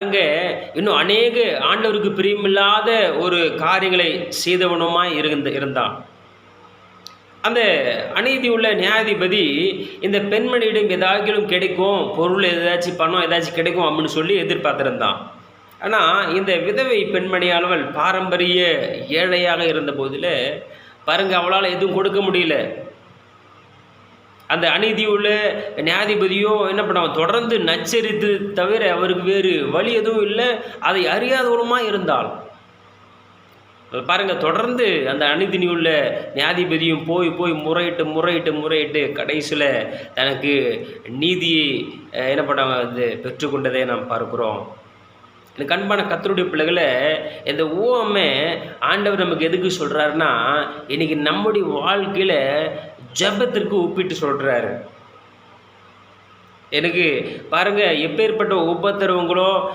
அங்க இன்னும் அநேக ஆண்டவருக்கு பிரியமில்லாத ஒரு காரியங்களை செய்தவனுமாய் இருந்தான். அந்த அநீதி உள்ள நியாயாதிபதி இந்த பெண்மணியிடம் ஏதாகிலும் கிடைக்கும், பொருள் ஏதாச்சும் பணம் ஏதாச்சும் கிடைக்கும் அப்படின்னு சொல்லி எதிர்பார்த்திருந்தான். ஆனா, இந்த விதவை பெண்மணியானவள் பாரம்பரிய ஏழையாக இருந்த போதில, பாருங்க அவளால எதுவும் கொடுக்க முடியல. அந்த அநீதியுள்ள நியாயாதிபதியும் என்ன பண்ணுவான், தொடர்ந்து நச்சரித்து தவிர அவருக்கு வேறு வழி எதுவும் இல்ல. அதை அறியாதவளுமா இருந்தாள். பாருங்க தொடர்ந்து அந்த அநீதியுள்ள நியாயாதிபதியும் போய் போய் முறையிட்டு கடைசியில தனக்கு நீதியை என்ன பண்ணாங்க அது பெற்றுக்கொண்டதை நாம் பார்க்கிறோம். எனக்கு அன்பான கர்த்தருடைய பிள்ளைகளே, இந்த உவமை ஆண்டவர் நமக்கு எதுக்கு சொல்றாருன்னா, இன்னைக்கு நம்முடைய வாழ்க்கையில ஜெபத்திற்கு ஒப்பிட்டு சொல்றாரு. எனக்கு பாருங்க எப்பேற்பட்ட உபத்திரவங்களோ